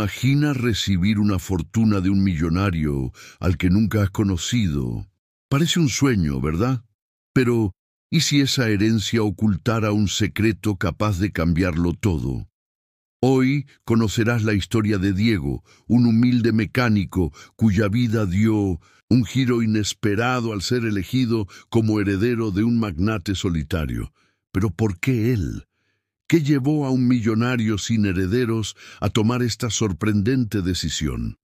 Imagina recibir una fortuna de un millonario al que nunca has conocido. Parece un sueño, ¿verdad? Pero, ¿y si esa herencia ocultara un secreto capaz de cambiarlo todo? Hoy conocerás la historia de Diego, un humilde mecánico cuya vida dio un giro inesperado al ser elegido como heredero de un magnate solitario. Pero ¿por qué él? ¿Qué llevó a un millonario sin herederos a tomar esta sorprendente decisión?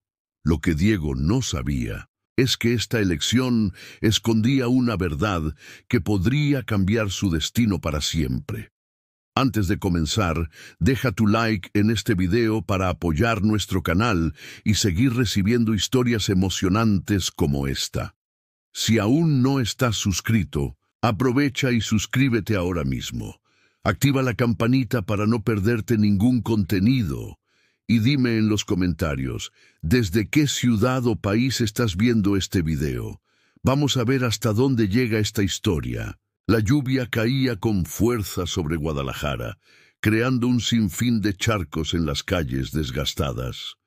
Lo que Diego no sabía es que esta elección escondía una verdad que podría cambiar su destino para siempre. Antes de comenzar, deja tu like en este video para apoyar nuestro canal y seguir recibiendo historias emocionantes como esta. Si aún no estás suscrito, aprovecha y suscríbete ahora mismo. Activa la campanita para no perderte ningún contenido. Y dime en los comentarios, ¿desde qué ciudad o país estás viendo este video? Vamos a ver hasta dónde llega esta historia. La lluvia caía con fuerza sobre Guadalajara, creando un sinfín de charcos en las calles desgastadas.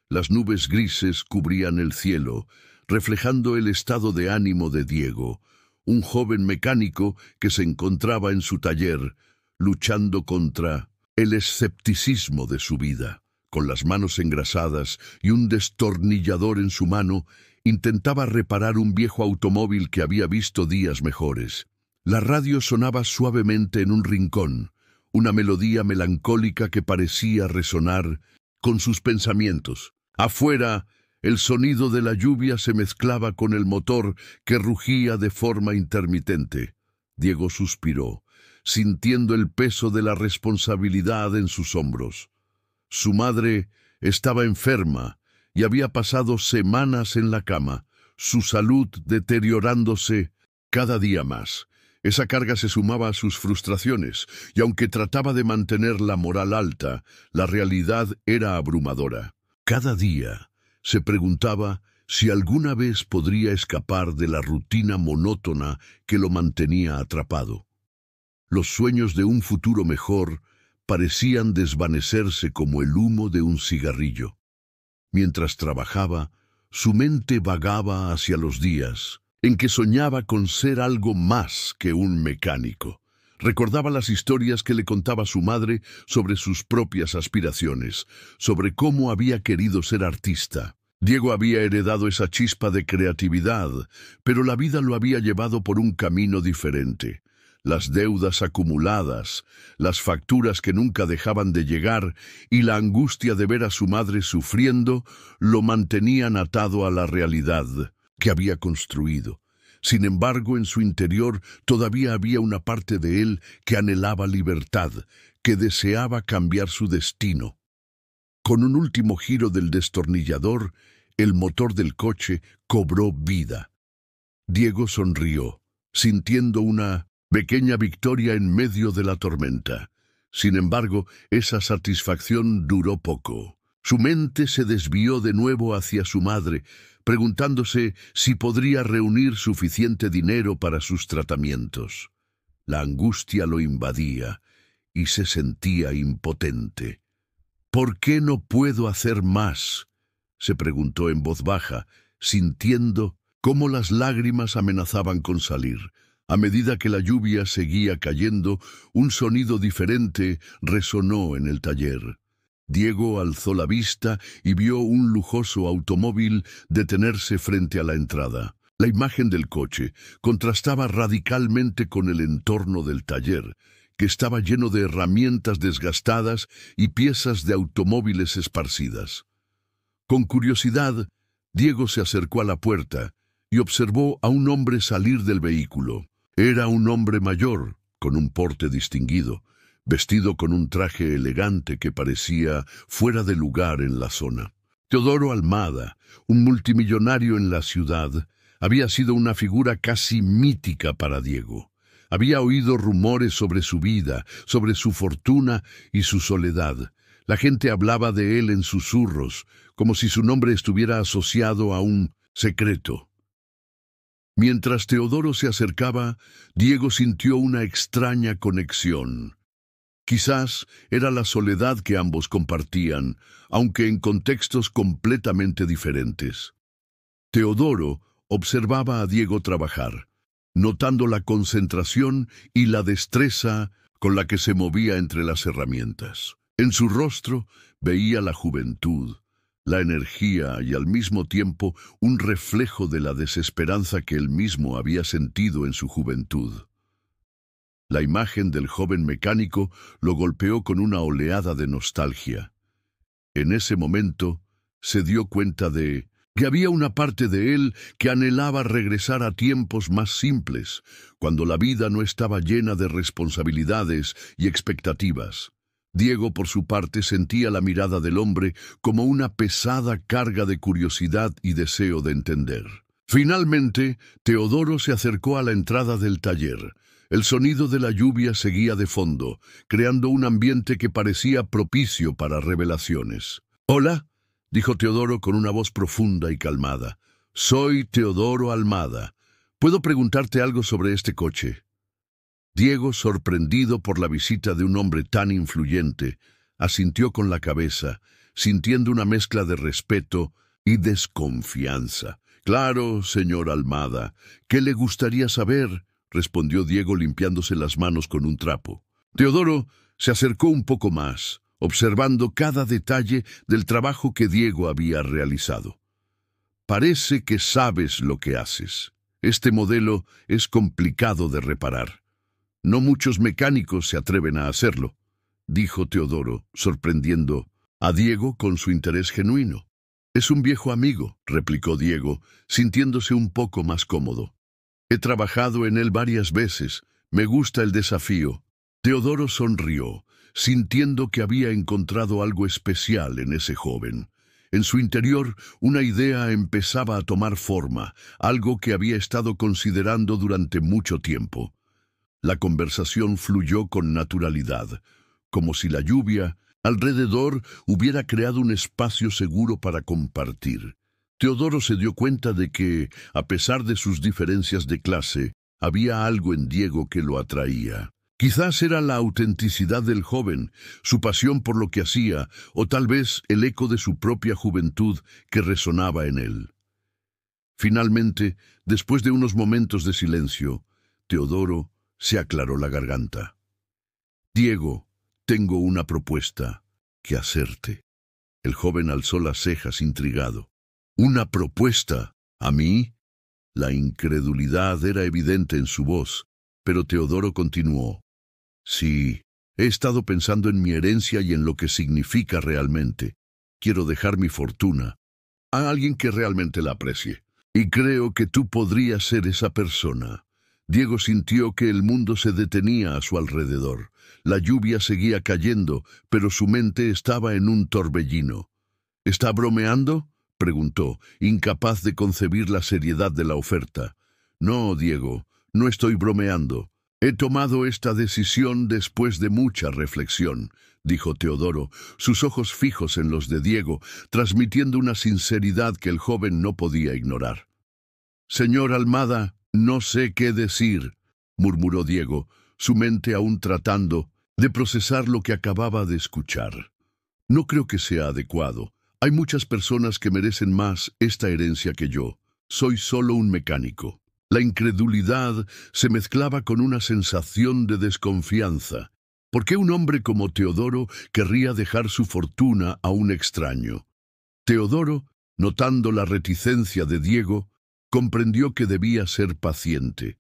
Las nubes grises cubrían el cielo, reflejando el estado de ánimo de Diego, un joven mecánico que se encontraba en su taller, luchando contra el escepticismo de su vida. Con las manos engrasadas y un destornillador en su mano, intentaba reparar un viejo automóvil que había visto días mejores. La radio sonaba suavemente en un rincón, una melodía melancólica que parecía resonar con sus pensamientos. Afuera, el sonido de la lluvia se mezclaba con el motor que rugía de forma intermitente. Diego suspiró, sintiendo el peso de la responsabilidad en sus hombros. Su madre estaba enferma y había pasado semanas en la cama, su salud deteriorándose cada día más. Esa carga se sumaba a sus frustraciones, y aunque trataba de mantener la moral alta, la realidad era abrumadora. Cada día se preguntaba si alguna vez podría escapar de la rutina monótona que lo mantenía atrapado. Los sueños de un futuro mejor parecían desvanecerse como el humo de un cigarrillo. Mientras trabajaba, su mente vagaba hacia los días en que soñaba con ser algo más que un mecánico. Recordaba las historias que le contaba su madre sobre sus propias aspiraciones, sobre cómo había querido ser artista. Diego había heredado esa chispa de creatividad, pero la vida lo había llevado por un camino diferente. Las deudas acumuladas, las facturas que nunca dejaban de llegar y la angustia de ver a su madre sufriendo lo mantenían atado a la realidad que había construido. Sin embargo, en su interior todavía había una parte de él que anhelaba libertad, que deseaba cambiar su destino. Con un último giro del destornillador, el motor del coche cobró vida. Diego sonrió, sintiendo una pequeña victoria en medio de la tormenta. Sin embargo, esa satisfacción duró poco. Su mente se desvió de nuevo hacia su madre, preguntándose si podría reunir suficiente dinero para sus tratamientos. La angustia lo invadía y se sentía impotente. ¿Por qué no puedo hacer más?, se preguntó en voz baja, sintiendo cómo las lágrimas amenazaban con salir. A medida que la lluvia seguía cayendo, un sonido diferente resonó en el taller. Diego alzó la vista y vio un lujoso automóvil detenerse frente a la entrada. La imagen del coche contrastaba radicalmente con el entorno del taller, que estaba lleno de herramientas desgastadas y piezas de automóviles esparcidas. Con curiosidad, Diego se acercó a la puerta y observó a un hombre salir del vehículo. Era un hombre mayor, con un porte distinguido, vestido con un traje elegante que parecía fuera de lugar en la zona. Teodoro Almada, un multimillonario en la ciudad, había sido una figura casi mítica para Diego. Había oído rumores sobre su vida, sobre su fortuna y su soledad. La gente hablaba de él en susurros, como si su nombre estuviera asociado a un secreto. Mientras Teodoro se acercaba, Diego sintió una extraña conexión. Quizás era la soledad que ambos compartían, aunque en contextos completamente diferentes. Teodoro observaba a Diego trabajar, notando la concentración y la destreza con la que se movía entre las herramientas. En su rostro veía la juventud, la energía y al mismo tiempo un reflejo de la desesperanza que él mismo había sentido en su juventud. La imagen del joven mecánico lo golpeó con una oleada de nostalgia. En ese momento se dio cuenta de que había una parte de él que anhelaba regresar a tiempos más simples, cuando la vida no estaba llena de responsabilidades y expectativas. Diego, por su parte, sentía la mirada del hombre como una pesada carga de curiosidad y deseo de entender. Finalmente, Teodoro se acercó a la entrada del taller. El sonido de la lluvia seguía de fondo, creando un ambiente que parecía propicio para revelaciones. «Hola», dijo Teodoro con una voz profunda y calmada. «Soy Teodoro Almada. ¿Puedo preguntarte algo sobre este coche?» Diego, sorprendido por la visita de un hombre tan influyente, asintió con la cabeza, sintiendo una mezcla de respeto y desconfianza. «Claro, señor Almada. ¿Qué le gustaría saber?», respondió Diego limpiándose las manos con un trapo. Teodoro se acercó un poco más, observando cada detalle del trabajo que Diego había realizado. «Parece que sabes lo que haces. Este modelo es complicado de reparar. No muchos mecánicos se atreven a hacerlo», dijo Teodoro, sorprendiendo a Diego con su interés genuino. «Es un viejo amigo», replicó Diego, sintiéndose un poco más cómodo. «He trabajado en él varias veces. Me gusta el desafío». Teodoro sonrió, sintiendo que había encontrado algo especial en ese joven. En su interior, una idea empezaba a tomar forma, algo que había estado considerando durante mucho tiempo. La conversación fluyó con naturalidad, como si la lluvia alrededor hubiera creado un espacio seguro para compartir. Teodoro se dio cuenta de que, a pesar de sus diferencias de clase, había algo en Diego que lo atraía. Quizás era la autenticidad del joven, su pasión por lo que hacía, o tal vez el eco de su propia juventud que resonaba en él. Finalmente, después de unos momentos de silencio, Teodoro se aclaró la garganta. «Diego, tengo una propuesta que hacerte». El joven alzó las cejas intrigado. «¿Una propuesta? ¿A mí?» La incredulidad era evidente en su voz, pero Teodoro continuó. «Sí, he estado pensando en mi herencia y en lo que significa realmente. Quiero dejar mi fortuna a alguien que realmente la aprecie. Y creo que tú podrías ser esa persona». Diego sintió que el mundo se detenía a su alrededor. La lluvia seguía cayendo, pero su mente estaba en un torbellino. «¿Está bromeando?», preguntó, incapaz de concebir la seriedad de la oferta. «No, Diego, no estoy bromeando. He tomado esta decisión después de mucha reflexión», dijo Teodoro, sus ojos fijos en los de Diego, transmitiendo una sinceridad que el joven no podía ignorar. «Señor Almada, no sé qué decir», murmuró Diego, su mente aún tratando de procesar lo que acababa de escuchar. «No creo que sea adecuado. Hay muchas personas que merecen más esta herencia que yo. Soy solo un mecánico». La incredulidad se mezclaba con una sensación de desconfianza. ¿Por qué un hombre como Teodoro querría dejar su fortuna a un extraño? Teodoro, notando la reticencia de Diego, comprendió que debía ser paciente.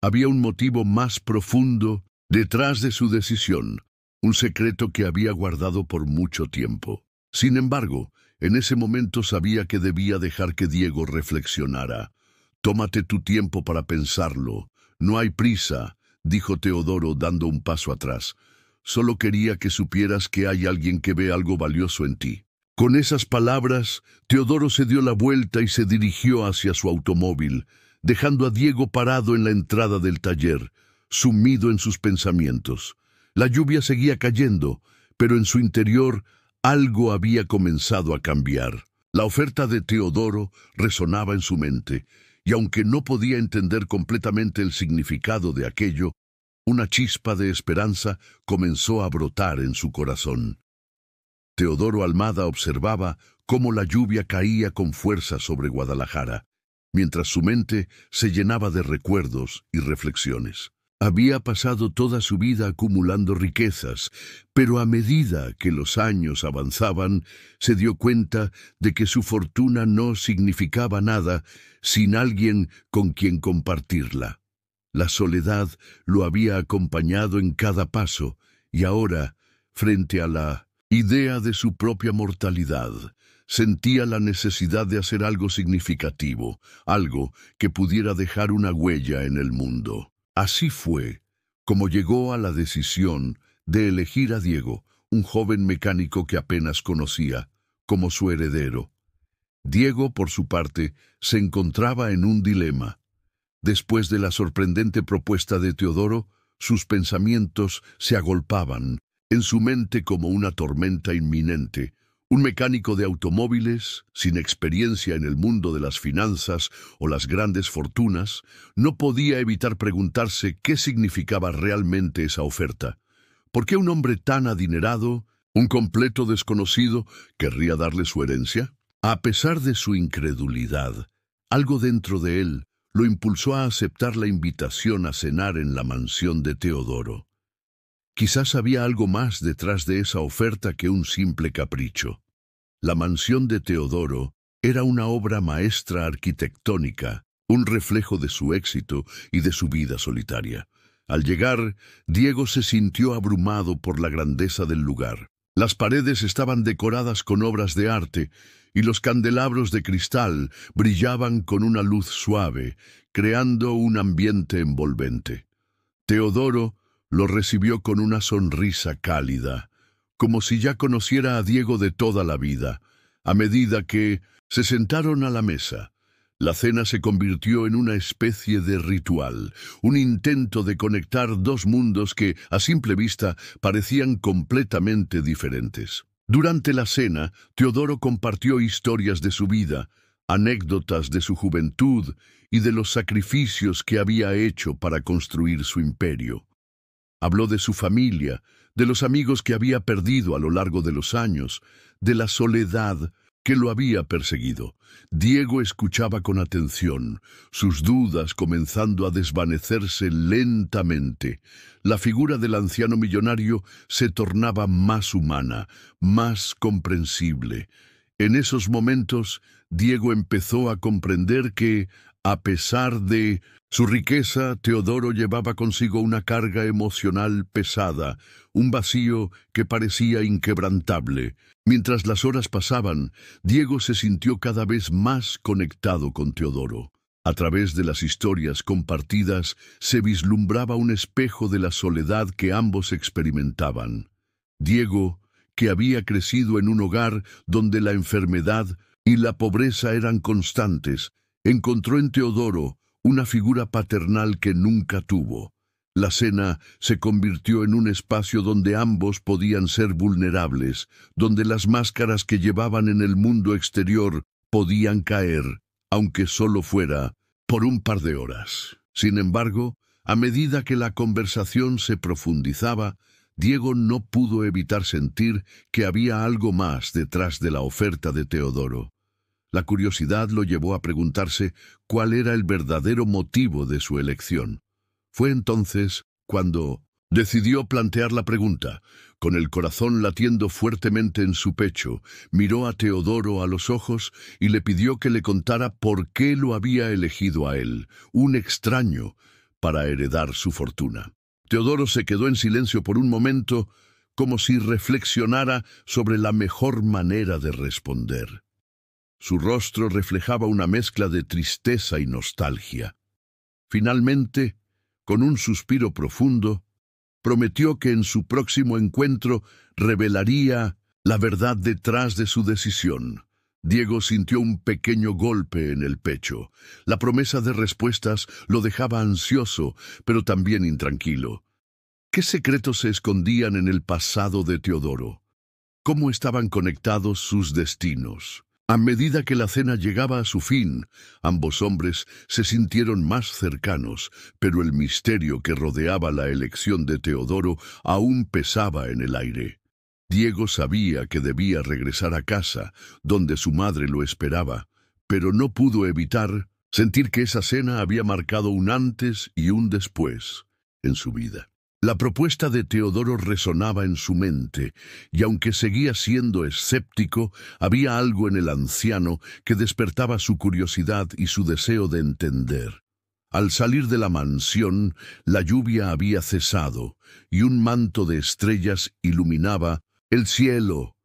Había un motivo más profundo detrás de su decisión, un secreto que había guardado por mucho tiempo. Sin embargo, en ese momento sabía que debía dejar que Diego reflexionara. «Tómate tu tiempo para pensarlo. No hay prisa», dijo Teodoro dando un paso atrás. «Solo quería que supieras que hay alguien que ve algo valioso en ti». Con esas palabras, Teodoro se dio la vuelta y se dirigió hacia su automóvil, dejando a Diego parado en la entrada del taller, sumido en sus pensamientos. La lluvia seguía cayendo, pero en su interior algo había comenzado a cambiar. La oferta de Teodoro resonaba en su mente, y aunque no podía entender completamente el significado de aquello, una chispa de esperanza comenzó a brotar en su corazón. Teodoro Almada observaba cómo la lluvia caía con fuerza sobre Guadalajara, mientras su mente se llenaba de recuerdos y reflexiones. Había pasado toda su vida acumulando riquezas, pero a medida que los años avanzaban, se dio cuenta de que su fortuna no significaba nada sin alguien con quien compartirla. La soledad lo había acompañado en cada paso, y ahora, frente a la idea de su propia mortalidad, sentía la necesidad de hacer algo significativo, algo que pudiera dejar una huella en el mundo. Así fue como llegó a la decisión de elegir a Diego, un joven mecánico que apenas conocía, como su heredero. Diego, por su parte, se encontraba en un dilema. Después de la sorprendente propuesta de Teodoro, sus pensamientos se agolpaban en su mente como una tormenta inminente. Un mecánico de automóviles, sin experiencia en el mundo de las finanzas o las grandes fortunas, no podía evitar preguntarse qué significaba realmente esa oferta. ¿Por qué un hombre tan adinerado, un completo desconocido, querría darle su herencia? A pesar de su incredulidad, algo dentro de él lo impulsó a aceptar la invitación a cenar en la mansión de Teodoro. Quizás había algo más detrás de esa oferta que un simple capricho. La mansión de Teodoro era una obra maestra arquitectónica, un reflejo de su éxito y de su vida solitaria. Al llegar, Diego se sintió abrumado por la grandeza del lugar. Las paredes estaban decoradas con obras de arte y los candelabros de cristal brillaban con una luz suave, creando un ambiente envolvente. Teodoro lo recibió con una sonrisa cálida, como si ya conociera a Diego de toda la vida. A medida que se sentaron a la mesa, la cena se convirtió en una especie de ritual, un intento de conectar dos mundos que, a simple vista, parecían completamente diferentes. Durante la cena, Teodoro compartió historias de su vida, anécdotas de su juventud y de los sacrificios que había hecho para construir su imperio. Habló de su familia, de los amigos que había perdido a lo largo de los años, de la soledad que lo había perseguido. Diego escuchaba con atención, sus dudas comenzando a desvanecerse lentamente. La figura del anciano millonario se tornaba más humana, más comprensible. En esos momentos, Diego empezó a comprender que, a pesar de su riqueza, Teodoro llevaba consigo una carga emocional pesada, un vacío que parecía inquebrantable. Mientras las horas pasaban, Diego se sintió cada vez más conectado con Teodoro. A través de las historias compartidas se vislumbraba un espejo de la soledad que ambos experimentaban. Diego, que había crecido en un hogar donde la enfermedad y la pobreza eran constantes, encontró en Teodoro una figura paternal que nunca tuvo. La cena se convirtió en un espacio donde ambos podían ser vulnerables, donde las máscaras que llevaban en el mundo exterior podían caer, aunque solo fuera por un par de horas. Sin embargo, a medida que la conversación se profundizaba, Diego no pudo evitar sentir que había algo más detrás de la oferta de Teodoro. La curiosidad lo llevó a preguntarse cuál era el verdadero motivo de su elección. Fue entonces cuando decidió plantear la pregunta. Con el corazón latiendo fuertemente en su pecho, miró a Teodoro a los ojos y le pidió que le contara por qué lo había elegido a él, un extraño, para heredar su fortuna. Teodoro se quedó en silencio por un momento, como si reflexionara sobre la mejor manera de responder. Su rostro reflejaba una mezcla de tristeza y nostalgia. Finalmente, con un suspiro profundo, prometió que en su próximo encuentro revelaría la verdad detrás de su decisión. Diego sintió un pequeño golpe en el pecho. La promesa de respuestas lo dejaba ansioso, pero también intranquilo. ¿Qué secretos se escondían en el pasado de Teodoro? ¿Cómo estaban conectados sus destinos? A medida que la cena llegaba a su fin, ambos hombres se sintieron más cercanos, pero el misterio que rodeaba la elección de Teodoro aún pesaba en el aire. Diego sabía que debía regresar a casa, donde su madre lo esperaba, pero no pudo evitar sentir que esa cena había marcado un antes y un después en su vida. La propuesta de Teodoro resonaba en su mente, y aunque seguía siendo escéptico, había algo en el anciano que despertaba su curiosidad y su deseo de entender. Al salir de la mansión, la lluvia había cesado, y un manto de estrellas iluminaba el cielo.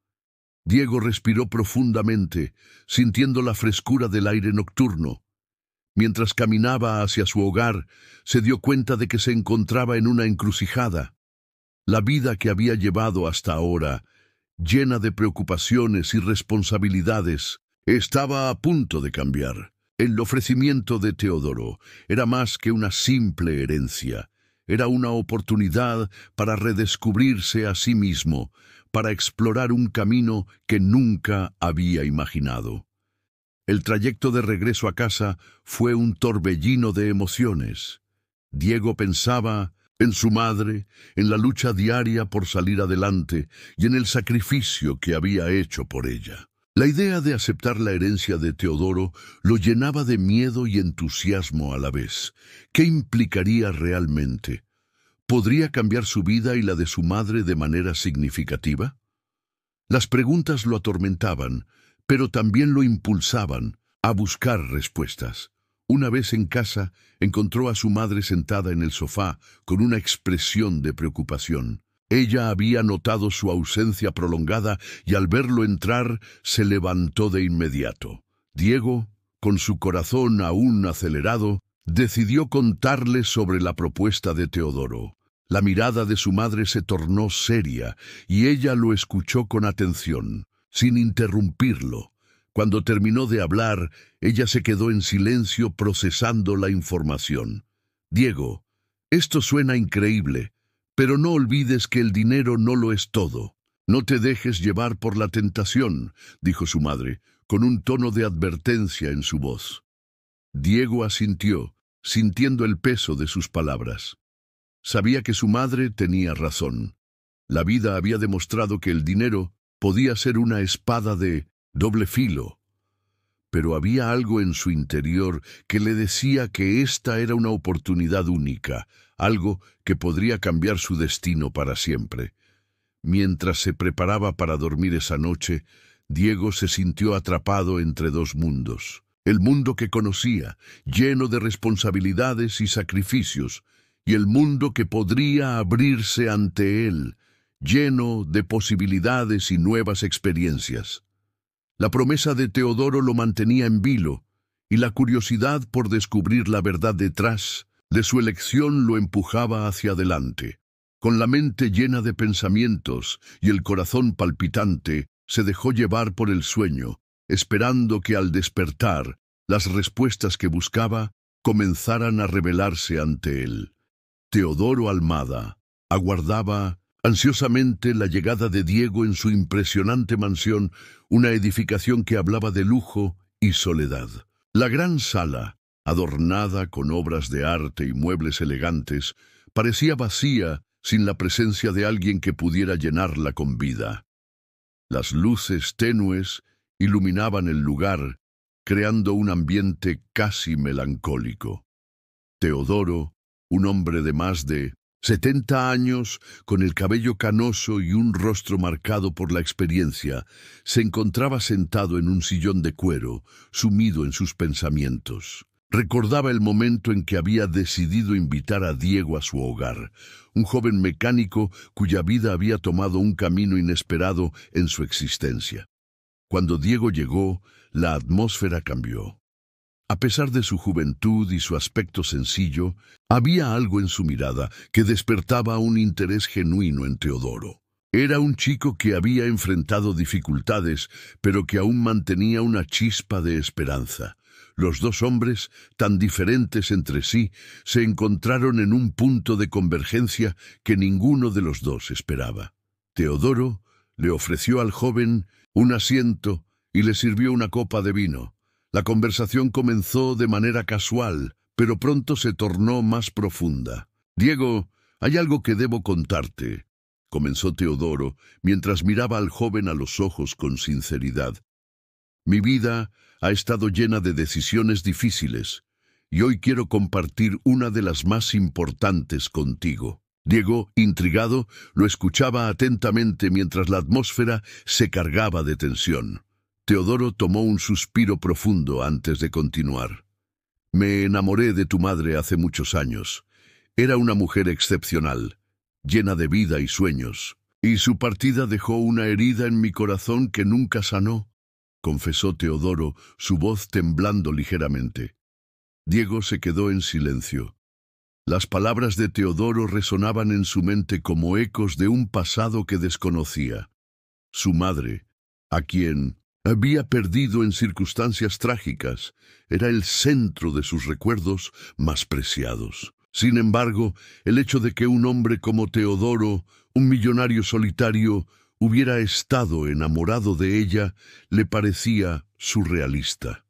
Diego respiró profundamente, sintiendo la frescura del aire nocturno. Mientras caminaba hacia su hogar, se dio cuenta de que se encontraba en una encrucijada. La vida que había llevado hasta ahora, llena de preocupaciones y responsabilidades, estaba a punto de cambiar. El ofrecimiento de Teodoro era más que una simple herencia. Era una oportunidad para redescubrirse a sí mismo, para explorar un camino que nunca había imaginado. El trayecto de regreso a casa fue un torbellino de emociones. Diego pensaba en su madre, en la lucha diaria por salir adelante y en el sacrificio que había hecho por ella. La idea de aceptar la herencia de Teodoro lo llenaba de miedo y entusiasmo a la vez. ¿Qué implicaría realmente? ¿Podría cambiar su vida y la de su madre de manera significativa? Las preguntas lo atormentaban, pero también lo impulsaban a buscar respuestas. Una vez en casa, encontró a su madre sentada en el sofá con una expresión de preocupación. Ella había notado su ausencia prolongada y al verlo entrar, se levantó de inmediato. Diego, con su corazón aún acelerado, decidió contarle sobre la propuesta de Teodoro. La mirada de su madre se tornó seria y ella lo escuchó con atención, sin interrumpirlo. Cuando terminó de hablar, ella se quedó en silencio procesando la información. Diego, esto suena increíble, pero no olvides que el dinero no lo es todo. No te dejes llevar por la tentación, dijo su madre, con un tono de advertencia en su voz. Diego asintió, sintiendo el peso de sus palabras. Sabía que su madre tenía razón. La vida había demostrado que el dinero podía ser una espada de doble filo. Pero había algo en su interior que le decía que esta era una oportunidad única, algo que podría cambiar su destino para siempre. Mientras se preparaba para dormir esa noche, Diego se sintió atrapado entre dos mundos. El mundo que conocía, lleno de responsabilidades y sacrificios, y el mundo que podría abrirse ante él, lleno de posibilidades y nuevas experiencias. La promesa de Teodoro lo mantenía en vilo, y la curiosidad por descubrir la verdad detrás de su elección lo empujaba hacia adelante. Con la mente llena de pensamientos y el corazón palpitante, se dejó llevar por el sueño, esperando que al despertar, las respuestas que buscaba comenzaran a revelarse ante él. Teodoro Almada aguardaba ansiosamente la llegada de Diego en su impresionante mansión, una edificación que hablaba de lujo y soledad. La gran sala, adornada con obras de arte y muebles elegantes, parecía vacía sin la presencia de alguien que pudiera llenarla con vida. Las luces tenues iluminaban el lugar, creando un ambiente casi melancólico. Teodoro, un hombre de más de 70 años, con el cabello canoso y un rostro marcado por la experiencia, se encontraba sentado en un sillón de cuero, sumido en sus pensamientos. Recordaba el momento en que había decidido invitar a Diego a su hogar, un joven mecánico cuya vida había tomado un camino inesperado en su existencia. Cuando Diego llegó, la atmósfera cambió. A pesar de su juventud y su aspecto sencillo, había algo en su mirada que despertaba un interés genuino en Teodoro. Era un chico que había enfrentado dificultades, pero que aún mantenía una chispa de esperanza. Los dos hombres, tan diferentes entre sí, se encontraron en un punto de convergencia que ninguno de los dos esperaba. Teodoro le ofreció al joven un asiento y le sirvió una copa de vino. La conversación comenzó de manera casual, pero pronto se tornó más profunda. «Diego, hay algo que debo contarte», comenzó Teodoro, mientras miraba al joven a los ojos con sinceridad. «Mi vida ha estado llena de decisiones difíciles, y hoy quiero compartir una de las más importantes contigo». Diego, intrigado, lo escuchaba atentamente mientras la atmósfera se cargaba de tensión. Teodoro tomó un suspiro profundo antes de continuar. «Me enamoré de tu madre hace muchos años. Era una mujer excepcional, llena de vida y sueños, y su partida dejó una herida en mi corazón que nunca sanó», confesó Teodoro, su voz temblando ligeramente. Diego se quedó en silencio. Las palabras de Teodoro resonaban en su mente como ecos de un pasado que desconocía. Su madre, a quien había perdido en circunstancias trágicas, era el centro de sus recuerdos más preciados. Sin embargo, el hecho de que un hombre como Teodoro, un millonario solitario, hubiera estado enamorado de ella, le parecía surrealista.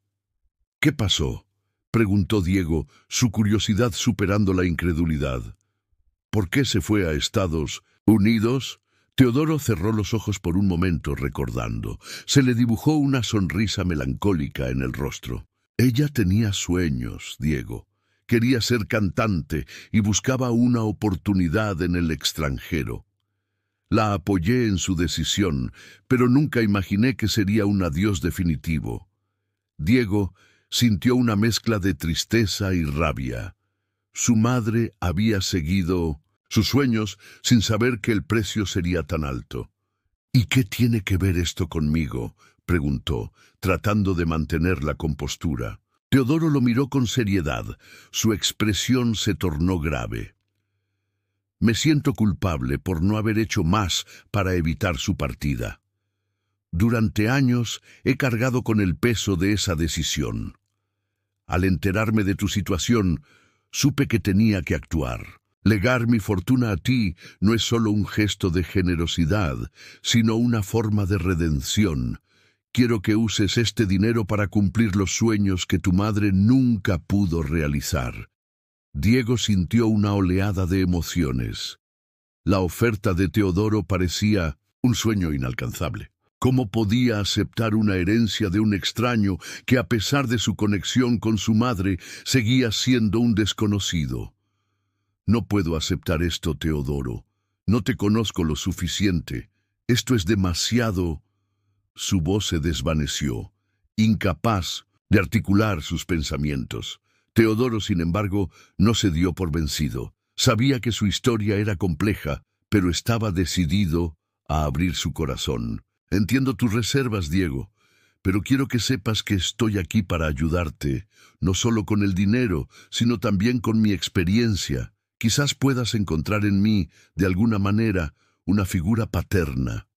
«¿Qué pasó?», preguntó Diego, su curiosidad superando la incredulidad. «¿Por qué se fue a Estados Unidos?» Teodoro cerró los ojos por un momento recordando. Se le dibujó una sonrisa melancólica en el rostro. «Ella tenía sueños, Diego. Quería ser cantante y buscaba una oportunidad en el extranjero. La apoyé en su decisión, pero nunca imaginé que sería un adiós definitivo». Diego sintió una mezcla de tristeza y rabia. Su madre había seguido sus sueños sin saber que el precio sería tan alto. «¿Y qué tiene que ver esto conmigo?», preguntó, tratando de mantener la compostura. Teodoro lo miró con seriedad. Su expresión se tornó grave. «Me siento culpable por no haber hecho más para evitar su partida. Durante años he cargado con el peso de esa decisión. Al enterarme de tu situación, supe que tenía que actuar. Legar mi fortuna a ti no es solo un gesto de generosidad, sino una forma de redención. Quiero que uses este dinero para cumplir los sueños que tu madre nunca pudo realizar». Diego sintió una oleada de emociones. La oferta de Teodoro parecía un sueño inalcanzable. ¿Cómo podía aceptar una herencia de un extraño que, a pesar de su conexión con su madre, seguía siendo un desconocido? «No puedo aceptar esto, Teodoro. No te conozco lo suficiente. Esto es demasiado». Su voz se desvaneció, incapaz de articular sus pensamientos. Teodoro, sin embargo, no se dio por vencido. Sabía que su historia era compleja, pero estaba decidido a abrir su corazón. «Entiendo tus reservas, Diego, pero quiero que sepas que estoy aquí para ayudarte, no solo con el dinero, sino también con mi experiencia. Quizás puedas encontrar en mí, de alguna manera, una figura paterna».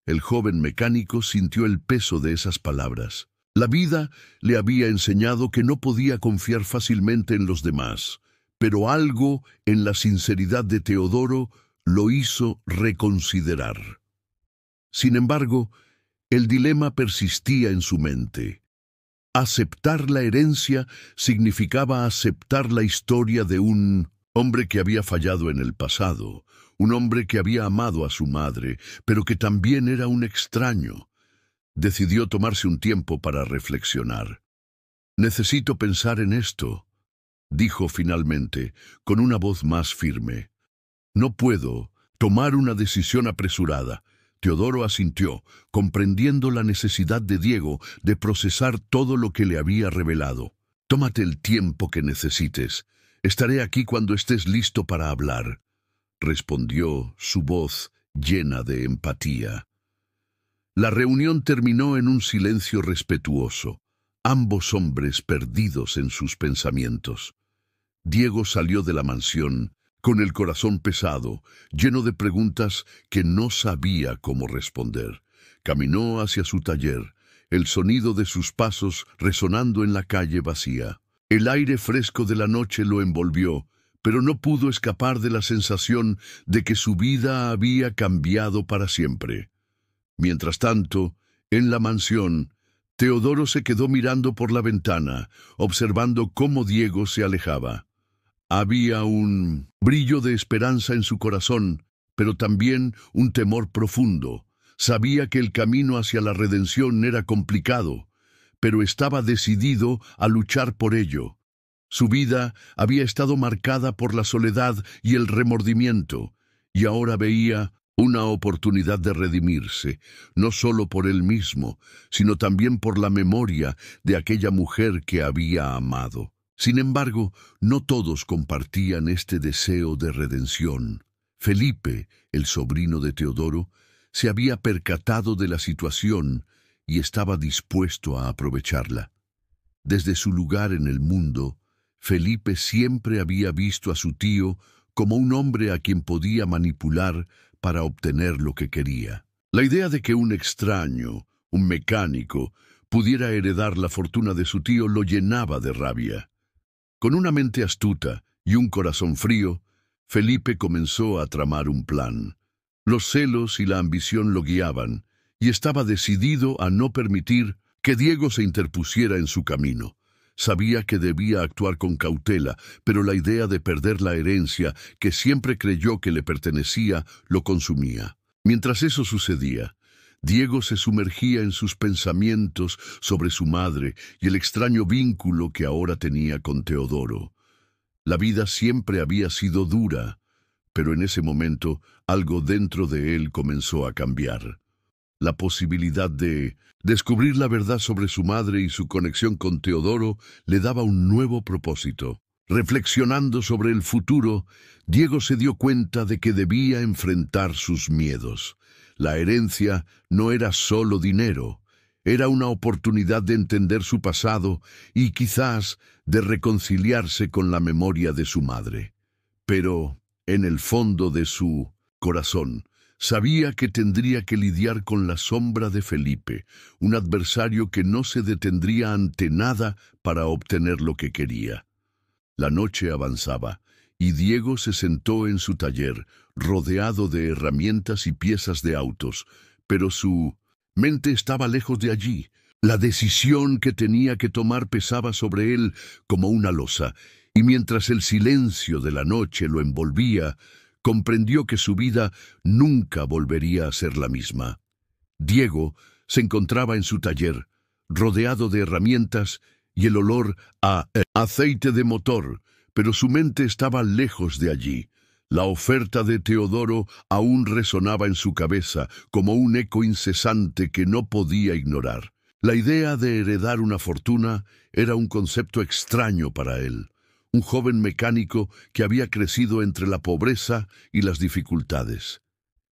El joven mecánico sintió el peso de esas palabras. La vida le había enseñado que no podía confiar fácilmente en los demás, pero algo en la sinceridad de Teodoro lo hizo reconsiderar. Sin embargo, el dilema persistía en su mente. Aceptar la herencia significaba aceptar la historia de un hombre que había fallado en el pasado, un hombre que había amado a su madre, pero que también era un extraño. Decidió tomarse un tiempo para reflexionar. «Necesito pensar en esto», dijo finalmente, con una voz más firme. «No puedo tomar una decisión apresurada». Teodoro asintió, comprendiendo la necesidad de Diego de procesar todo lo que le había revelado. «Tómate el tiempo que necesites. Estaré aquí cuando estés listo para hablar», respondió su voz llena de empatía. La reunión terminó en un silencio respetuoso, ambos hombres perdidos en sus pensamientos. Diego salió de la mansión con el corazón pesado, lleno de preguntas que no sabía cómo responder. Caminó hacia su taller, el sonido de sus pasos resonando en la calle vacía. El aire fresco de la noche lo envolvió, pero no pudo escapar de la sensación de que su vida había cambiado para siempre. Mientras tanto, En la mansión, Teodoro se quedó mirando por la ventana, observando cómo Diego se alejaba. Había un brillo de esperanza en su corazón, pero también un temor profundo. Sabía que el camino hacia la redención era complicado, pero estaba decidido a luchar por ello. Su vida había estado marcada por la soledad y el remordimiento, y ahora veía una oportunidad de redimirse, no solo por él mismo, sino también por la memoria de aquella mujer que había amado. Sin embargo, no todos compartían este deseo de redención. Felipe, el sobrino de Teodoro, se había percatado de la situación y estaba dispuesto a aprovecharla. Desde su lugar en el mundo, Felipe siempre había visto a su tío como un hombre a quien podía manipular para obtener lo que quería. La idea de que un extraño, un mecánico, pudiera heredar la fortuna de su tío lo llenaba de rabia. Con una mente astuta y un corazón frío, Felipe comenzó a tramar un plan. Los celos y la ambición lo guiaban, y estaba decidido a no permitir que Diego se interpusiera en su camino. Sabía que debía actuar con cautela, pero la idea de perder la herencia que siempre creyó que le pertenecía lo consumía. Mientras eso sucedía, Diego se sumergía en sus pensamientos sobre su madre y el extraño vínculo que ahora tenía con Teodoro. La vida siempre había sido dura, pero en ese momento algo dentro de él comenzó a cambiar. La posibilidad de descubrir la verdad sobre su madre y su conexión con Teodoro le daba un nuevo propósito. Reflexionando sobre el futuro, Diego se dio cuenta de que debía enfrentar sus miedos. La herencia no era solo dinero, era una oportunidad de entender su pasado y quizás de reconciliarse con la memoria de su madre. Pero, en el fondo de su corazón, sabía que tendría que lidiar con la sombra de Felipe, un adversario que no se detendría ante nada para obtener lo que quería. La noche avanzaba, y Diego se sentó en su taller, rodeado de herramientas y piezas de autos, pero su mente estaba lejos de allí. La decisión que tenía que tomar pesaba sobre él como una losa, y mientras el silencio de la noche lo envolvía, comprendió que su vida nunca volvería a ser la misma. Diego se encontraba en su taller, rodeado de herramientas y el olor a aceite de motor, pero su mente estaba lejos de allí. La oferta de Teodoro aún resonaba en su cabeza como un eco incesante que no podía ignorar. La idea de heredar una fortuna era un concepto extraño para él. Un joven mecánico que había crecido entre la pobreza y las dificultades.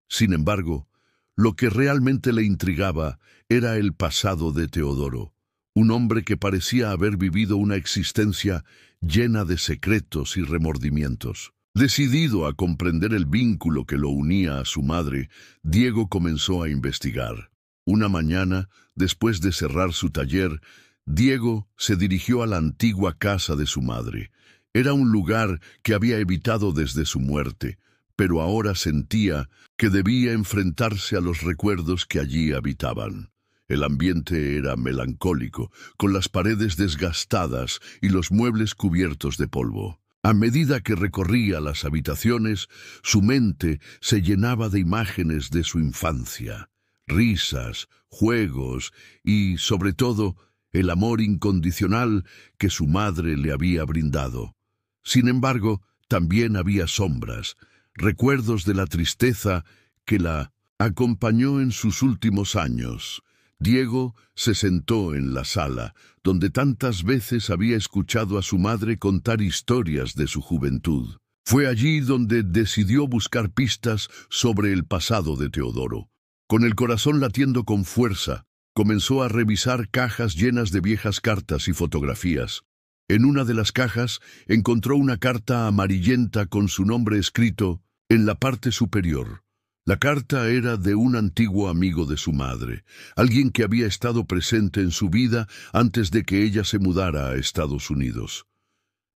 Sin embargo, lo que realmente le intrigaba era el pasado de Teodoro, un hombre que parecía haber vivido una existencia llena de secretos y remordimientos. Decidido a comprender el vínculo que lo unía a su madre, Diego comenzó a investigar. Una mañana, después de cerrar su taller, Diego se dirigió a la antigua casa de su madre. Era un lugar que había evitado desde su muerte, pero ahora sentía que debía enfrentarse a los recuerdos que allí habitaban. El ambiente era melancólico, con las paredes desgastadas y los muebles cubiertos de polvo. A medida que recorría las habitaciones, su mente se llenaba de imágenes de su infancia, risas, juegos y, sobre todo, el amor incondicional que su madre le había brindado. Sin embargo, también había sombras, recuerdos de la tristeza que la acompañó en sus últimos años. Diego se sentó en la sala, donde tantas veces había escuchado a su madre contar historias de su juventud. Fue allí donde decidió buscar pistas sobre el pasado de Teodoro. Con el corazón latiendo con fuerza, comenzó a revisar cajas llenas de viejas cartas y fotografías. En una de las cajas encontró una carta amarillenta con su nombre escrito en la parte superior. La carta era de un antiguo amigo de su madre, alguien que había estado presente en su vida antes de que ella se mudara a Estados Unidos.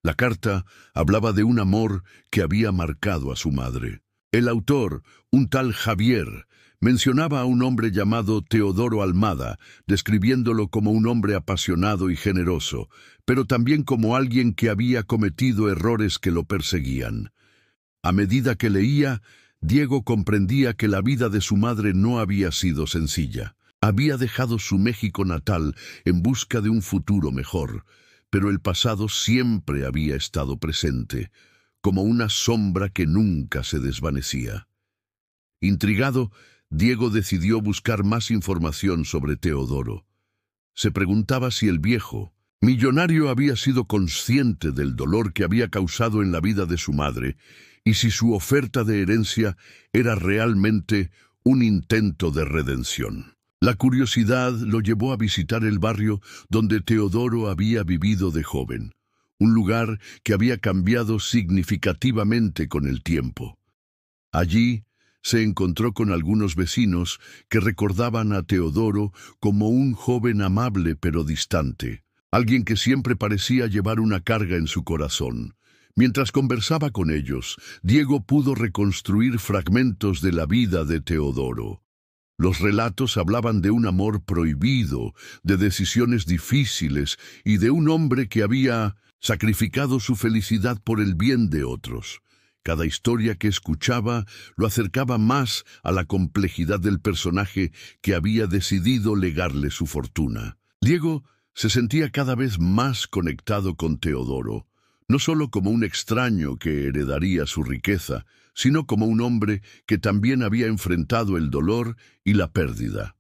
La carta hablaba de un amor que había marcado a su madre. El autor, un tal Javier, Mencionaba a un hombre llamado Teodoro Almada, describiéndolo como un hombre apasionado y generoso, pero también como alguien que había cometido errores que lo perseguían. A medida que leía, Diego comprendía que la vida de su madre no había sido sencilla. Había dejado su México natal en busca de un futuro mejor, pero el pasado siempre había estado presente, como una sombra que nunca se desvanecía. Intrigado, Diego decidió buscar más información sobre Teodoro. Se preguntaba si el viejo millonario había sido consciente del dolor que había causado en la vida de su madre y si su oferta de herencia era realmente un intento de redención. La curiosidad lo llevó a visitar el barrio donde Teodoro había vivido de joven, un lugar que había cambiado significativamente con el tiempo. Allí se encontró con algunos vecinos que recordaban a Teodoro como un joven amable pero distante, alguien que siempre parecía llevar una carga en su corazón. Mientras conversaba con ellos, Diego pudo reconstruir fragmentos de la vida de Teodoro. Los relatos hablaban de un amor prohibido, de decisiones difíciles y de un hombre que había sacrificado su felicidad por el bien de otros. Cada historia que escuchaba lo acercaba más a la complejidad del personaje que había decidido legarle su fortuna. Diego se sentía cada vez más conectado con Teodoro, no solo como un extraño que heredaría su riqueza, sino como un hombre que también había enfrentado el dolor y la pérdida.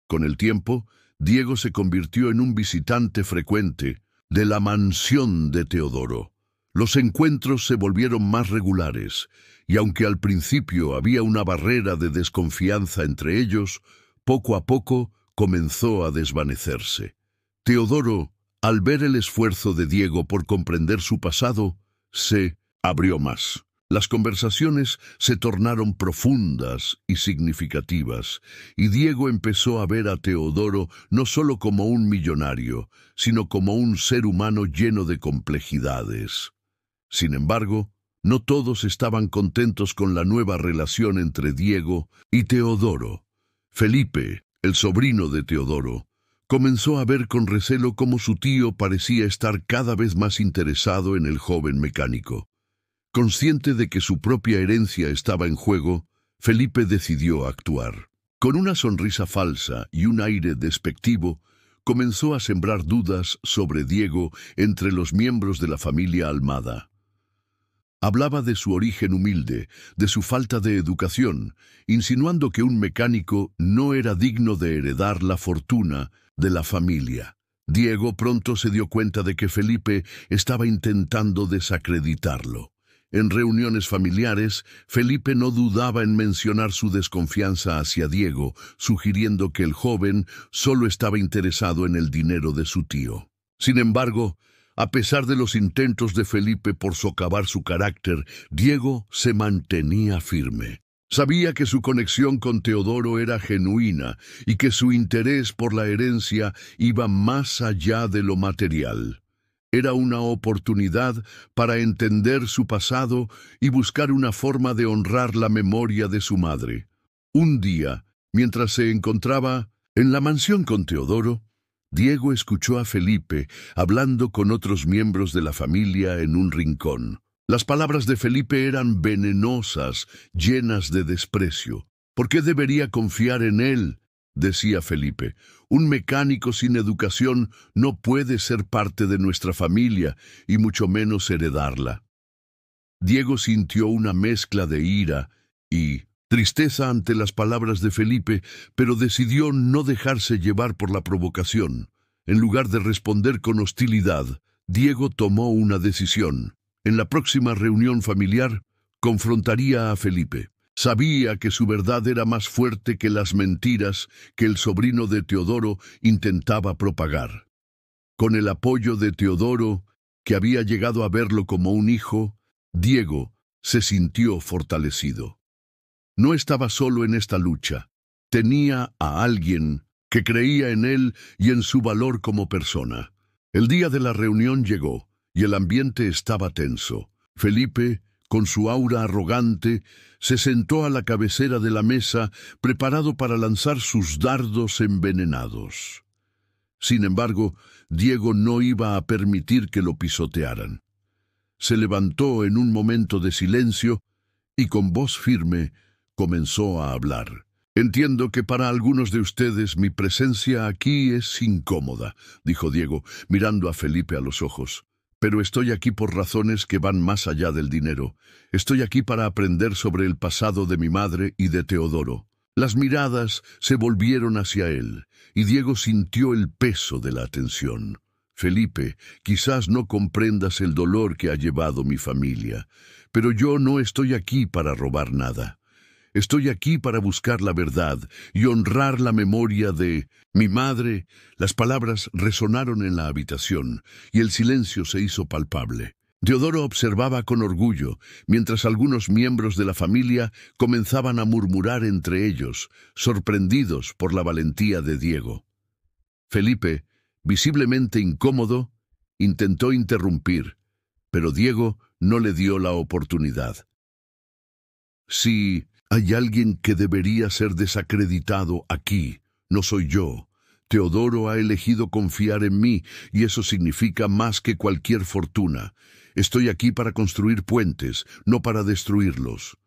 Con el tiempo, Diego se convirtió en un visitante frecuente de la mansión de Teodoro. Los encuentros se volvieron más regulares, y aunque al principio había una barrera de desconfianza entre ellos, poco a poco comenzó a desvanecerse. Teodoro, al ver el esfuerzo de Diego por comprender su pasado, se abrió más. Las conversaciones se tornaron profundas y significativas, y Diego empezó a ver a Teodoro no solo como un millonario, sino como un ser humano lleno de complejidades. Sin embargo, no todos estaban contentos con la nueva relación entre Diego y Teodoro. Felipe, el sobrino de Teodoro, comenzó a ver con recelo cómo su tío parecía estar cada vez más interesado en el joven mecánico. Consciente de que su propia herencia estaba en juego, Felipe decidió actuar. Con una sonrisa falsa y un aire despectivo, comenzó a sembrar dudas sobre Diego entre los miembros de la familia Almada. Hablaba de su origen humilde, de su falta de educación, insinuando que un mecánico no era digno de heredar la fortuna de la familia. Diego pronto se dio cuenta de que Felipe estaba intentando desacreditarlo. En reuniones familiares, Felipe no dudaba en mencionar su desconfianza hacia Diego, sugiriendo que el joven solo estaba interesado en el dinero de su tío. Sin embargo, a pesar de los intentos de Felipe por socavar su carácter, Diego se mantenía firme. Sabía que su conexión con Teodoro era genuina y que su interés por la herencia iba más allá de lo material. Era una oportunidad para entender su pasado y buscar una forma de honrar la memoria de su madre. Un día, mientras se encontraba en la mansión con Teodoro, Diego escuchó a Felipe hablando con otros miembros de la familia en un rincón. Las palabras de Felipe eran venenosas, llenas de desprecio. ¿Por qué debería confiar en él?, decía Felipe. Un mecánico sin educación no puede ser parte de nuestra familia, y mucho menos heredarla. Diego sintió una mezcla de ira y tristeza ante las palabras de Felipe, pero decidió no dejarse llevar por la provocación. En lugar de responder con hostilidad, Diego tomó una decisión. En la próxima reunión familiar, confrontaría a Felipe. Sabía que su verdad era más fuerte que las mentiras que el sobrino de Teodoro intentaba propagar. Con el apoyo de Teodoro, que había llegado a verlo como un hijo, Diego se sintió fortalecido. No estaba solo en esta lucha. Tenía a alguien que creía en él y en su valor como persona. El día de la reunión llegó, y el ambiente estaba tenso. Felipe, Con su aura arrogante, se sentó a la cabecera de la mesa, preparado para lanzar sus dardos envenenados. Sin embargo, Diego no iba a permitir que lo pisotearan. Se levantó en un momento de silencio y con voz firme comenzó a hablar. «Entiendo que para algunos de ustedes mi presencia aquí es incómoda», dijo Diego, mirando a Felipe a los ojos. «Pero estoy aquí por razones que van más allá del dinero. Estoy aquí para aprender sobre el pasado de mi madre y de Teodoro». Las miradas se volvieron hacia él, y Diego sintió el peso de la atención. «Felipe, quizás no comprendas el dolor que ha llevado mi familia, pero yo no estoy aquí para robar nada. Estoy aquí para buscar la verdad y honrar la memoria de mi madre». Las palabras resonaron en la habitación, y el silencio se hizo palpable. Teodoro observaba con orgullo, mientras algunos miembros de la familia comenzaban a murmurar entre ellos, sorprendidos por la valentía de Diego. Felipe, visiblemente incómodo, intentó interrumpir, pero Diego no le dio la oportunidad. «Si hay alguien que debería ser desacreditado aquí, no soy yo. Teodoro ha elegido confiar en mí, y eso significa más que cualquier fortuna. Estoy aquí para construir puentes, no para destruirlos».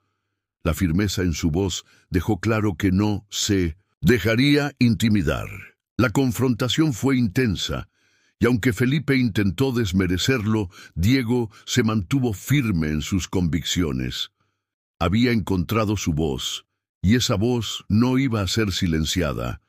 La firmeza en su voz dejó claro que no se dejaría intimidar. La confrontación fue intensa, y aunque Felipe intentó desmerecerlo, Diego se mantuvo firme en sus convicciones. Había encontrado su voz, y esa voz no iba a ser silenciada.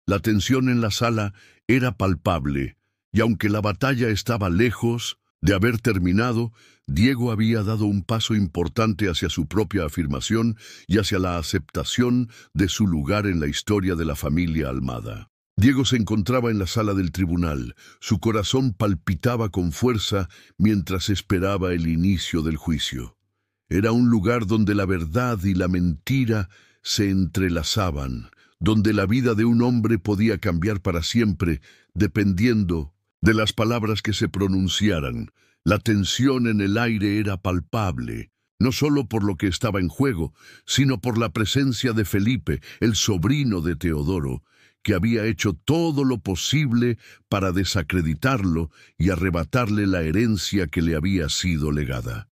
La tensión en la sala era palpable, y aunque la batalla estaba lejos de haber terminado, Diego había dado un paso importante hacia su propia afirmación y hacia la aceptación de su lugar en la historia de la familia Almada. Diego se encontraba en la sala del tribunal. Su corazón palpitaba con fuerza mientras esperaba el inicio del juicio. Era un lugar donde la verdad y la mentira se entrelazaban, donde la vida de un hombre podía cambiar para siempre, dependiendo de las palabras que se pronunciaran. La tensión en el aire era palpable, no solo por lo que estaba en juego, sino por la presencia de Felipe, el sobrino de Teodoro, que había hecho todo lo posible para desacreditarlo y arrebatarle la herencia que le había sido legada.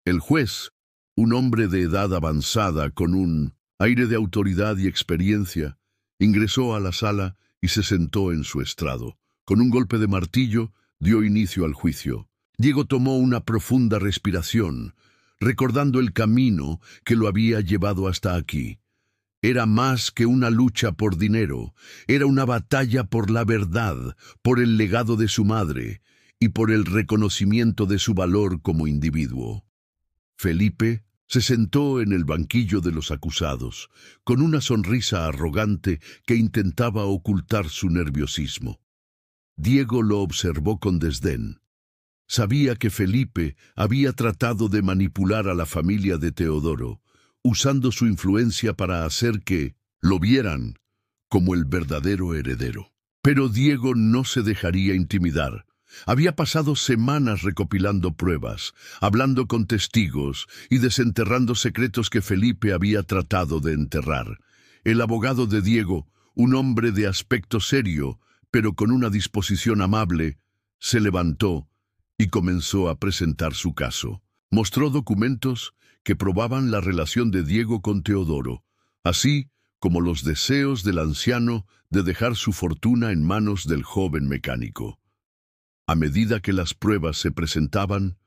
El juez, un hombre de edad avanzada con un aire de autoridad y experiencia, ingresó a la sala y se sentó en su estrado. Con un golpe de martillo, dio inicio al juicio. Diego tomó una profunda respiración, recordando el camino que lo había llevado hasta aquí. Era más que una lucha por dinero, era una batalla por la verdad, por el legado de su madre y por el reconocimiento de su valor como individuo. Felipe se sentó en el banquillo de los acusados, con una sonrisa arrogante que intentaba ocultar su nerviosismo. Diego lo observó con desdén. Sabía que Felipe había tratado de manipular a la familia de Teodoro, usando su influencia para hacer que lo vieran como el verdadero heredero. Pero Diego no se dejaría intimidar. Había pasado semanas recopilando pruebas, hablando con testigos y desenterrando secretos que Felipe había tratado de enterrar. El abogado de Diego, un hombre de aspecto serio, pero con una disposición amable, se levantó y comenzó a presentar su caso. Mostró documentos que probaban la relación de Diego con Teodoro, así como los deseos del anciano de dejar su fortuna en manos del joven mecánico. A medida que las pruebas se presentaban,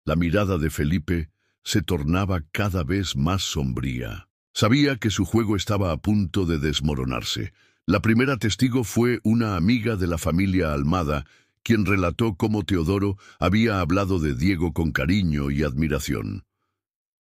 la mirada de Felipe se tornaba cada vez más sombría. Sabía que su juego estaba a punto de desmoronarse. La primera testigo fue una amiga de la familia Almada, quien relató cómo Teodoro había hablado de Diego con cariño y admiración.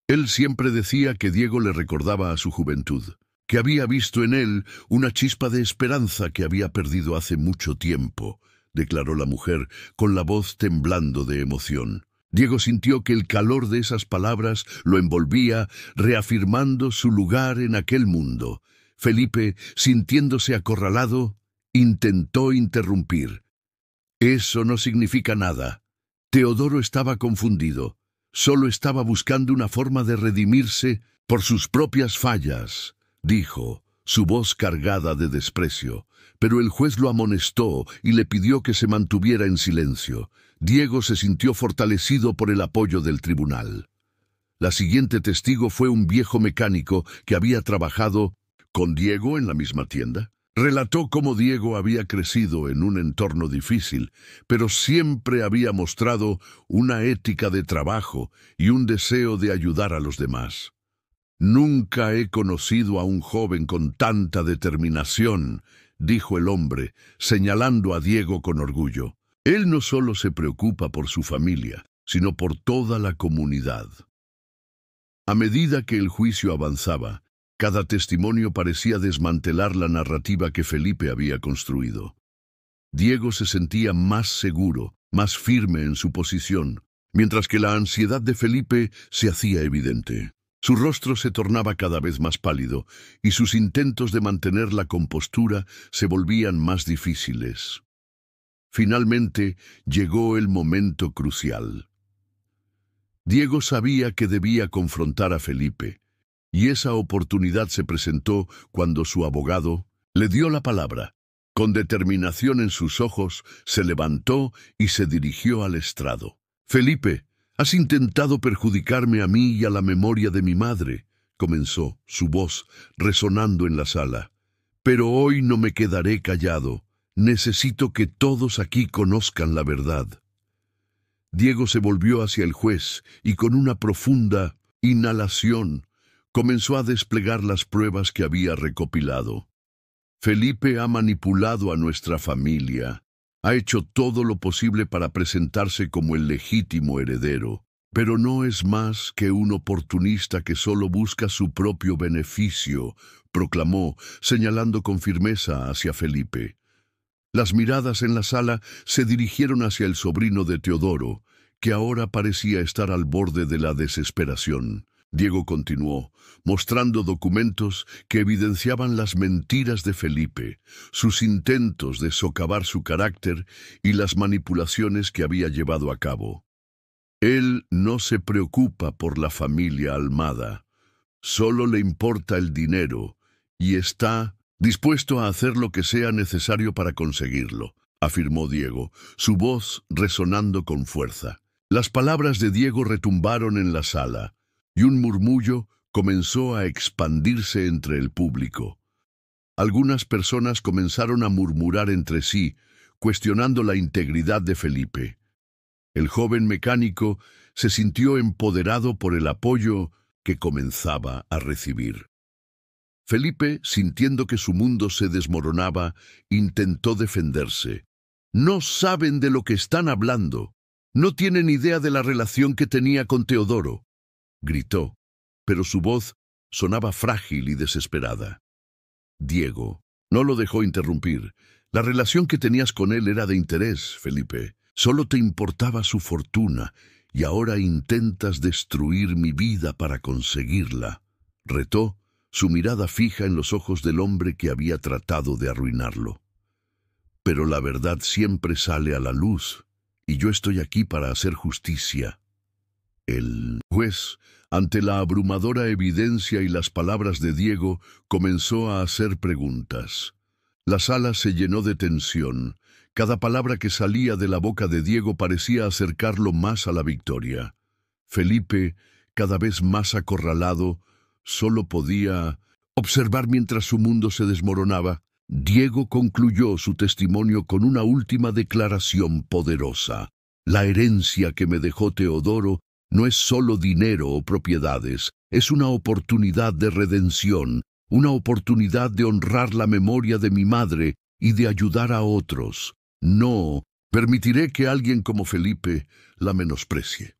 Él siempre decía que Diego le recordaba a su juventud, que había visto en él una chispa de esperanza que había perdido hace mucho tiempo, declaró la mujer con la voz temblando de emoción. Diego sintió que el calor de esas palabras lo envolvía, reafirmando su lugar en aquel mundo. Felipe, sintiéndose acorralado, intentó interrumpir. «Eso no significa nada». Teodoro estaba confundido. Solo estaba buscando una forma de redimirse por sus propias fallas, dijo, su voz cargada de desprecio. Pero el juez lo amonestó y le pidió que se mantuviera en silencio. Diego se sintió fortalecido por el apoyo del tribunal. La siguiente testigo fue un viejo mecánico que había trabajado con Diego en la misma tienda. Relató cómo Diego había crecido en un entorno difícil, pero siempre había mostrado una ética de trabajo y un deseo de ayudar a los demás. «Nunca he conocido a un joven con tanta determinación», dijo el hombre, señalando a Diego con orgullo. Él no solo se preocupa por su familia, sino por toda la comunidad. A medida que el juicio avanzaba, cada testimonio parecía desmantelar la narrativa que Felipe había construido. Diego se sentía más seguro, más firme en su posición, mientras que la ansiedad de Felipe se hacía evidente. Su rostro se tornaba cada vez más pálido, y sus intentos de mantener la compostura se volvían más difíciles. Finalmente llegó el momento crucial. Diego sabía que debía confrontar a Felipe, y esa oportunidad se presentó cuando su abogado le dio la palabra. Con determinación en sus ojos, se levantó y se dirigió al estrado. «Felipe, has intentado perjudicarme a mí y a la memoria de mi madre», comenzó, su voz resonando en la sala. «Pero hoy no me quedaré callado. Necesito que todos aquí conozcan la verdad». Diego se volvió hacia el juez y con una profunda inhalación comenzó a desplegar las pruebas que había recopilado. «Felipe ha manipulado a nuestra familia. Ha hecho todo lo posible para presentarse como el legítimo heredero, pero no es más que un oportunista que solo busca su propio beneficio», proclamó, señalando con firmeza hacia Felipe. Las miradas en la sala se dirigieron hacia el sobrino de Teodoro, que ahora parecía estar al borde de la desesperación. Diego continuó, mostrando documentos que evidenciaban las mentiras de Felipe, sus intentos de socavar su carácter y las manipulaciones que había llevado a cabo. Él no se preocupa por la familia Almada, solo le importa el dinero y está dispuesto a hacer lo que sea necesario para conseguirlo, afirmó Diego, su voz resonando con fuerza. Las palabras de Diego retumbaron en la sala, y un murmullo comenzó a expandirse entre el público. Algunas personas comenzaron a murmurar entre sí, cuestionando la integridad de Felipe. El joven mecánico se sintió empoderado por el apoyo que comenzaba a recibir. Felipe, sintiendo que su mundo se desmoronaba, intentó defenderse. «No saben de lo que están hablando. No tienen idea de la relación que tenía con Teodoro», gritó, pero su voz sonaba frágil y desesperada. Diego no lo dejó interrumpir. «La relación que tenías con él era de interés, Felipe. Solo te importaba su fortuna, y ahora intentas destruir mi vida para conseguirla», retó, su mirada fija en los ojos del hombre que había tratado de arruinarlo. «Pero la verdad siempre sale a la luz, y yo estoy aquí para hacer justicia». El juez, ante la abrumadora evidencia y las palabras de Diego, comenzó a hacer preguntas. La sala se llenó de tensión. Cada palabra que salía de la boca de Diego parecía acercarlo más a la victoria. Felipe, cada vez más acorralado, solo podía observar mientras su mundo se desmoronaba. Diego concluyó su testimonio con una última declaración poderosa. «La herencia que me dejó Teodoro no es solo dinero o propiedades, es una oportunidad de redención, una oportunidad de honrar la memoria de mi madre y de ayudar a otros. No permitiré que alguien como Felipe la menosprecie».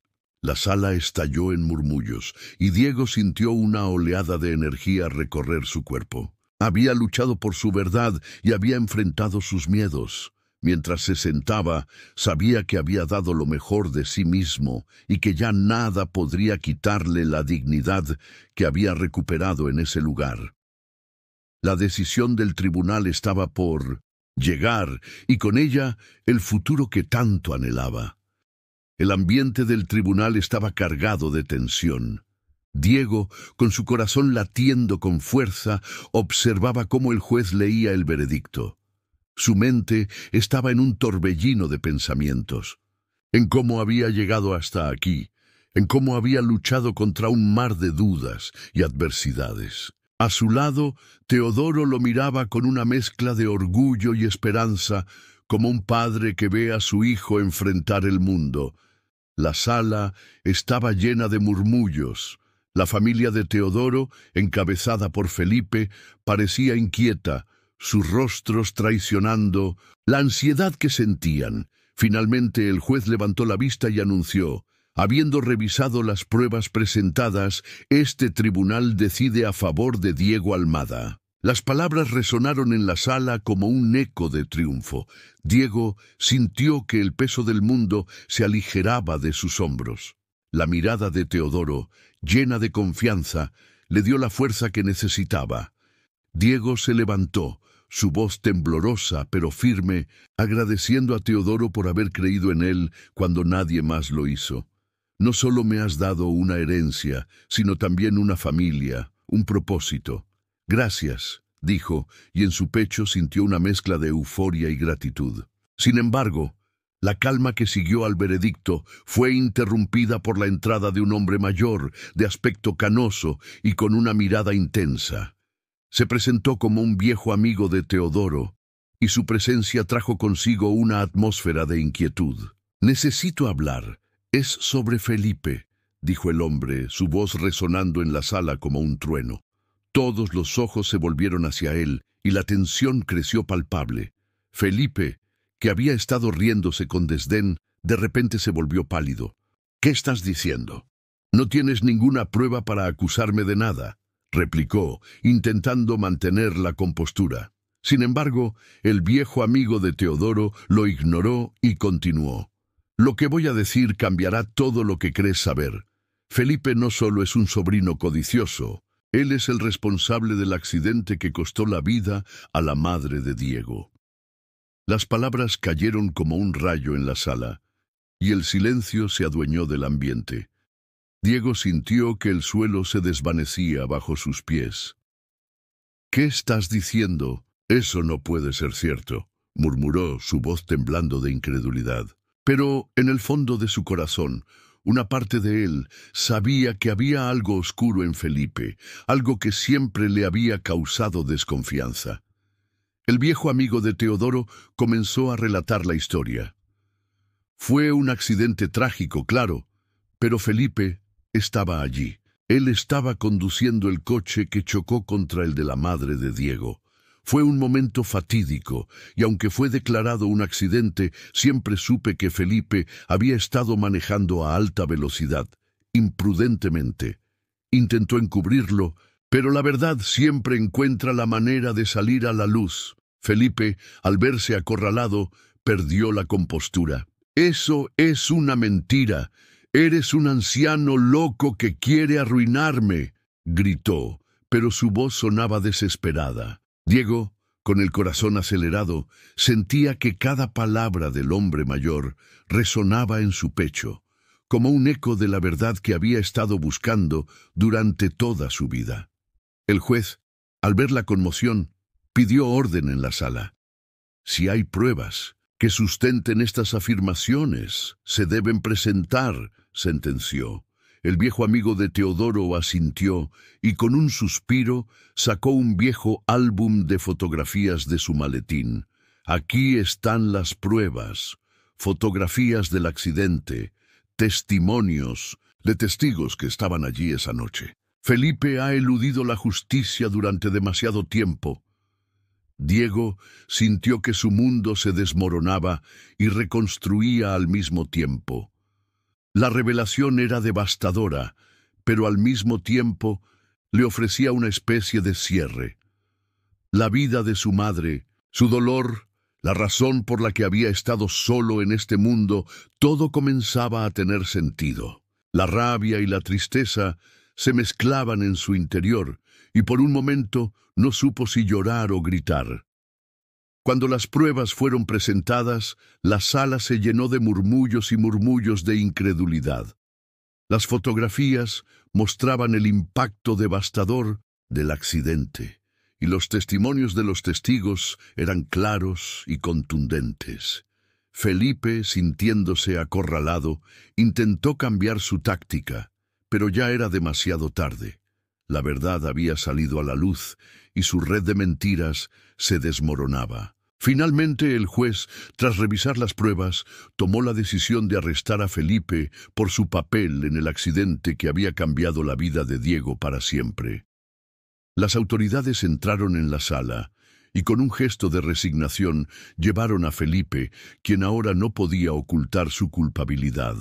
La sala estalló en murmullos, y Diego sintió una oleada de energía recorrer su cuerpo. Había luchado por su verdad y había enfrentado sus miedos. Mientras se sentaba, sabía que había dado lo mejor de sí mismo y que ya nada podría quitarle la dignidad que había recuperado en ese lugar. La decisión del tribunal estaba por llegar, y con ella el futuro que tanto anhelaba. El ambiente del tribunal estaba cargado de tensión. Diego, con su corazón latiendo con fuerza, observaba cómo el juez leía el veredicto. Su mente estaba en un torbellino de pensamientos, en cómo había llegado hasta aquí, en cómo había luchado contra un mar de dudas y adversidades. A su lado, Teodoro lo miraba con una mezcla de orgullo y esperanza, como un padre que ve a su hijo enfrentar el mundo. La sala estaba llena de murmullos. La familia de Teodoro, encabezada por Felipe, parecía inquieta, sus rostros traicionando la ansiedad que sentían. Finalmente el juez levantó la vista y anunció: habiendo revisado las pruebas presentadas, este tribunal decide a favor de Diego Almada. Las palabras resonaron en la sala como un eco de triunfo. Diego sintió que el peso del mundo se aligeraba de sus hombros. La mirada de Teodoro, llena de confianza, le dio la fuerza que necesitaba. Diego se levantó, su voz temblorosa pero firme, agradeciendo a Teodoro por haber creído en él cuando nadie más lo hizo. No solo me has dado una herencia, sino también una familia, un propósito. Gracias, dijo, y en su pecho sintió una mezcla de euforia y gratitud. Sin embargo, la calma que siguió al veredicto fue interrumpida por la entrada de un hombre mayor, de aspecto canoso y con una mirada intensa. Se presentó como un viejo amigo de Teodoro, y su presencia trajo consigo una atmósfera de inquietud. «Necesito hablar. Es sobre Felipe», dijo el hombre, su voz resonando en la sala como un trueno. Todos los ojos se volvieron hacia él, y la tensión creció palpable. Felipe, que había estado riéndose con desdén, de repente se volvió pálido. «¿Qué estás diciendo? No tienes ninguna prueba para acusarme de nada», replicó, intentando mantener la compostura. Sin embargo, el viejo amigo de Teodoro lo ignoró y continuó. «Lo que voy a decir cambiará todo lo que crees saber. Felipe no solo es un sobrino codicioso, él es el responsable del accidente que costó la vida a la madre de Diego». Las palabras cayeron como un rayo en la sala, y el silencio se adueñó del ambiente. Diego sintió que el suelo se desvanecía bajo sus pies. «¿Qué estás diciendo? Eso no puede ser cierto», murmuró, su voz temblando de incredulidad. Pero en el fondo de su corazón, una parte de él sabía que había algo oscuro en Felipe, algo que siempre le había causado desconfianza. El viejo amigo de Teodoro comenzó a relatar la historia. Fue un accidente trágico, claro, pero Felipe estaba allí. Él estaba conduciendo el coche que chocó contra el de la madre de Diego. Fue un momento fatídico, y aunque fue declarado un accidente, siempre supe que Felipe había estado manejando a alta velocidad, imprudentemente. Intentó encubrirlo, pero la verdad siempre encuentra la manera de salir a la luz. Felipe, al verse acorralado, perdió la compostura. «Eso es una mentira. Eres un anciano loco que quiere arruinarme», gritó, pero su voz sonaba desesperada. Diego, con el corazón acelerado, sentía que cada palabra del hombre mayor resonaba en su pecho, como un eco de la verdad que había estado buscando durante toda su vida. El juez, al ver la conmoción, pidió orden en la sala. «Si hay pruebas que sustenten estas afirmaciones, se deben presentar», sentenció. El viejo amigo de Teodoro asintió y con un suspiro sacó un viejo álbum de fotografías de su maletín. «Aquí están las pruebas, fotografías del accidente, testimonios de testigos que estaban allí esa noche. Felipe ha eludido la justicia durante demasiado tiempo». Diego sintió que su mundo se desmoronaba y reconstruía al mismo tiempo. La revelación era devastadora, pero al mismo tiempo le ofrecía una especie de cierre. La vida de su madre, su dolor, la razón por la que había estado solo en este mundo, todo comenzaba a tener sentido. La rabia y la tristeza se mezclaban en su interior, y por un momento no supo si llorar o gritar. Cuando las pruebas fueron presentadas, la sala se llenó de murmullos y murmullos de incredulidad. Las fotografías mostraban el impacto devastador del accidente, y los testimonios de los testigos eran claros y contundentes. Felipe, sintiéndose acorralado, intentó cambiar su táctica, pero ya era demasiado tarde. La verdad había salido a la luz y su red de mentiras se desmoronaba. Finalmente el juez, tras revisar las pruebas, tomó la decisión de arrestar a Felipe por su papel en el accidente que había cambiado la vida de Diego para siempre. Las autoridades entraron en la sala y con un gesto de resignación llevaron a Felipe, quien ahora no podía ocultar su culpabilidad.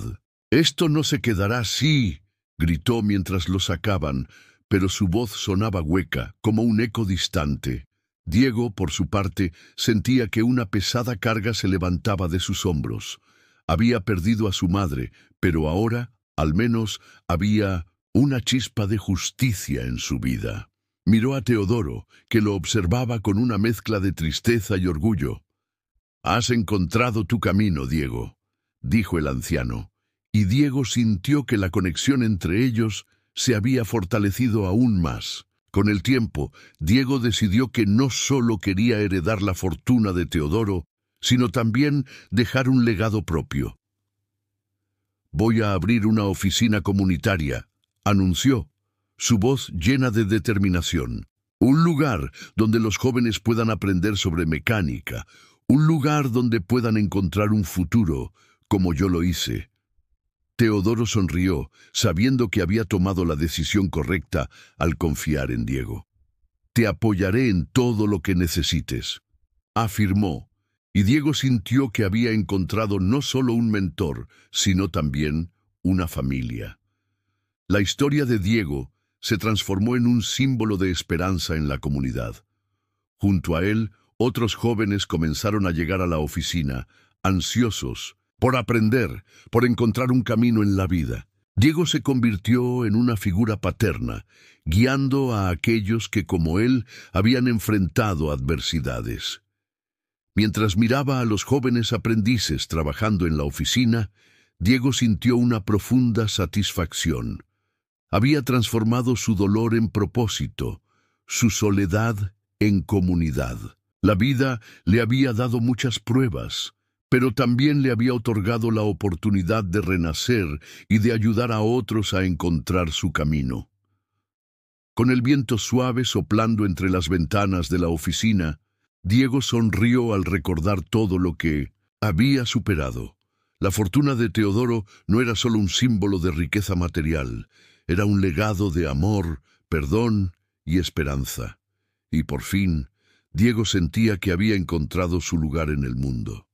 «Esto no se quedará así», gritó mientras lo sacaban, pero su voz sonaba hueca, como un eco distante. Diego, por su parte, sentía que una pesada carga se levantaba de sus hombros. Había perdido a su madre, pero ahora, al menos, había una chispa de justicia en su vida. Miró a Teodoro, que lo observaba con una mezcla de tristeza y orgullo. «Has encontrado tu camino, Diego», dijo el anciano, y Diego sintió que la conexión entre ellos se había fortalecido aún más. Con el tiempo, Diego decidió que no solo quería heredar la fortuna de Teodoro, sino también dejar un legado propio. «Voy a abrir una oficina comunitaria», anunció, su voz llena de determinación. «Un lugar donde los jóvenes puedan aprender sobre mecánica, un lugar donde puedan encontrar un futuro, como yo lo hice». Teodoro sonrió, sabiendo que había tomado la decisión correcta al confiar en Diego. «Te apoyaré en todo lo que necesites», afirmó, y Diego sintió que había encontrado no solo un mentor, sino también una familia. La historia de Diego se transformó en un símbolo de esperanza en la comunidad. Junto a él, otros jóvenes comenzaron a llegar a la oficina, ansiosos por aprender, por encontrar un camino en la vida. Diego se convirtió en una figura paterna, guiando a aquellos que, como él, habían enfrentado adversidades. Mientras miraba a los jóvenes aprendices trabajando en la oficina, Diego sintió una profunda satisfacción. Había transformado su dolor en propósito, su soledad en comunidad. La vida le había dado muchas pruebas, pero también le había otorgado la oportunidad de renacer y de ayudar a otros a encontrar su camino. Con el viento suave soplando entre las ventanas de la oficina, Diego sonrió al recordar todo lo que había superado. La fortuna de Teodoro no era solo un símbolo de riqueza material, era un legado de amor, perdón y esperanza. Y por fin, Diego sentía que había encontrado su lugar en el mundo.